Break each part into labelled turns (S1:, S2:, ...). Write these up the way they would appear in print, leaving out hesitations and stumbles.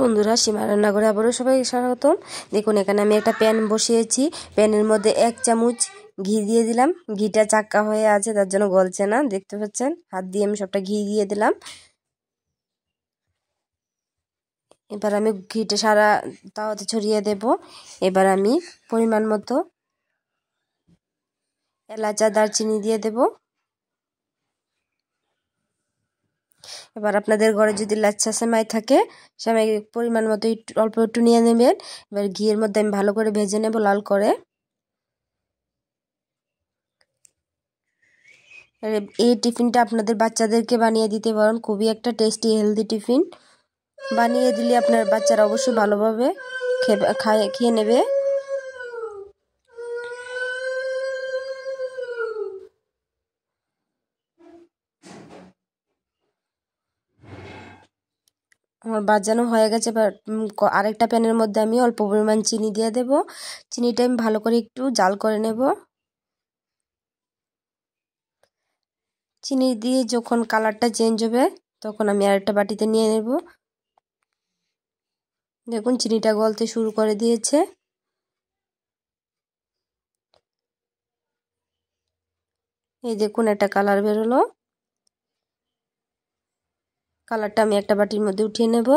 S1: বন্ধুরা, সীমা রান্নাঘরে আবারও সবাইকে স্বাগতম। দেখুন, এখানে আমি একটা প্যান বসিয়েছি। প্যানের মধ্যে 1 চামচ ঘি দিয়ে দিলাম। ঘিটা চাক্কা হয়ে আছে, তার জন্য গলছে না, দেখতে পাচ্ছেন। হাত দিয়ে আমি সবটা ঘি দিয়ে দিলাম। এবার আমি ঘিটা সারা তাওয়াতে ছড়িয়ে দেব। এবার আমি পরিমাণ মতো এলাচ আর দারচিনি দিয়ে দেব। এবার আপনাদের ঘরে যদি লাচ্ছা সেমাই থাকে, সেমাই পরিমাণ মতো অল্প একটু নিয়ে নেবেন। এবার ঘিয়ের মধ্যে আমি ভালো করে ভেজে নেব লাল করে। এই টিফিনটা আপনাদের বাচ্চাদেরকে বানিয়ে দিতে পারেন। খুবই একটা টেস্টি হেলদি টিফিন। বানিয়ে দিলে আপনার বাচ্চারা অবশ্যই ভালোভাবে খেয়ে নেবে। আমার বাজানো হয়ে গেছে। এবার আরেকটা প্যানের মধ্যে আমি অল্প পরিমাণ চিনি দিয়ে দেব। চিনিটা আমি ভালো করে একটু জাল করে নেব। চিনি দিয়ে যখন কালারটা চেঞ্জ হবে, তখন আমি আরেকটা বাটিতে নিয়ে নেব। দেখুন, চিনিটা গলতে শুরু করে দিয়েছে। এই দেখুন, একটা কালার বেরোলো। কালারটা আমি একটা বাটির মধ্যে উঠিয়ে নেব।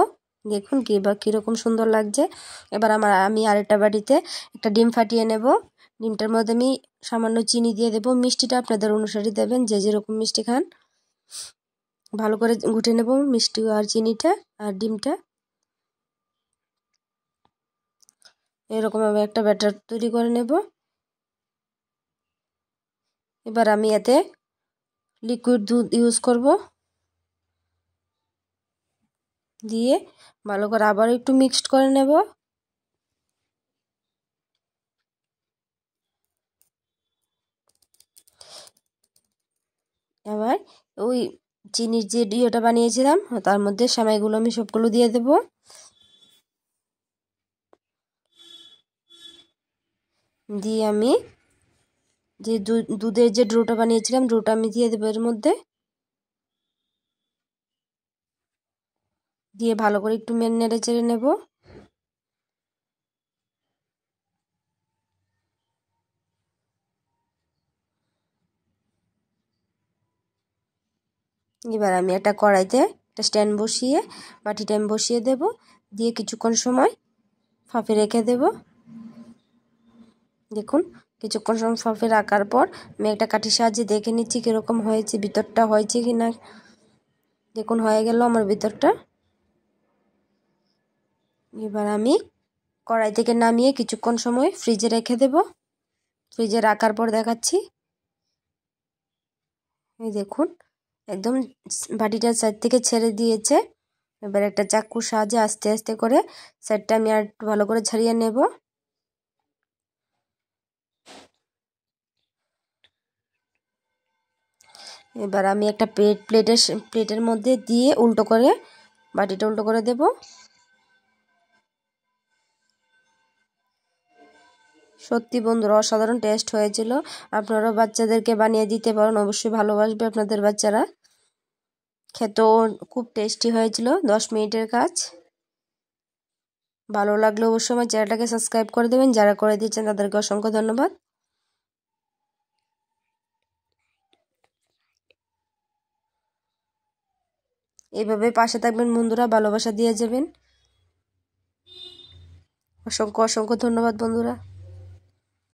S1: দেখুন কিরকম সুন্দর লাগছে। এবার আমি আরেকটা বাটিতে একটা ডিম ফাটিয়ে নেব। ডিমটার মধ্যে আমি সামান্য চিনি দিয়ে দেব। মিষ্টিটা আপনাদের অনুসারে দেবেন, যে যেরকম মিষ্টি খান। ভালো করে গুটে নেব মিষ্টি আর চিনিটা আর ডিমটা। এরকম আমি একটা ব্যাটার তৈরি করে নেব। এবার আমি এতে লিকুইড দুধ ইউজ করব। দিয়ে ভালো করে আবার একটু মিক্সড করে নেব। এবার ওই চিনির যে ইয়েটা বানিয়েছিলাম, তার মধ্যে সেমাইগুলো আমি সবগুলো দিয়ে দেব। দিয়ে আমি যে দুধের যে ডোটা বানিয়েছিলাম, ডোটা আমি দিয়ে দেবো এর মধ্যে। দিয়ে ভালো করে একটু নেড়ে চেড়ে নেব। এবার আমি একটা কড়াইতে একটা স্ট্যান্ড বসিয়ে বাটিটা আমি বসিয়ে দেব। দিয়ে কিছুক্ষণ সময় ফাঁপে রেখে দেব। দেখুন, কিছুক্ষণ সময় ফাঁপে রাখার পর আমি একটা কাঠির সাহায্যে দেখে নিচ্ছি কীরকম হয়েছে, ভিতরটা হয়েছে কি না। দেখুন, হয়ে গেল আমার ভিতরটা। এবার আমি কড়াই থেকে নামিয়ে কিছুক্ষণ সময় ফ্রিজে রেখে দেব। ফ্রিজে রাখার পর দেখাচ্ছি। এই দেখুন, একদম বাটিটার সাইড থেকে ছেড়ে দিয়েছে। এবার একটা চাকুর সাহায্যে আস্তে আস্তে করে সাইডটা আমি আর একটু ভালো করে ছাড়িয়ে নেব। এবার আমি একটা প্লেটের মধ্যে দিয়ে উল্টো করে বাটিটা উল্টো করে দেব। সত্যি বন্ধুরা, অসাধারণ টেস্ট হয়েছিল। আপনারাও বাচ্চাদেরকে বানিয়ে দিতে পারেন, অবশ্যই ভালোবাসবে আপনাদের বাচ্চারা। খেতেও খুব টেস্টি হয়েছিল। 10 মিনিটের কাজ। ভালো লাগলে অবশ্যই আমার চ্যানেলটাকে সাবস্ক্রাইব করে দেবেন। যারা করে দিয়েছেন তাদেরকে অসংখ্য ধন্যবাদ। এইভাবে পাশে থাকবেন বন্ধুরা, ভালোবাসা দিয়ে যাবেন। অসংখ্য অসংখ্য ধন্যবাদ বন্ধুরা।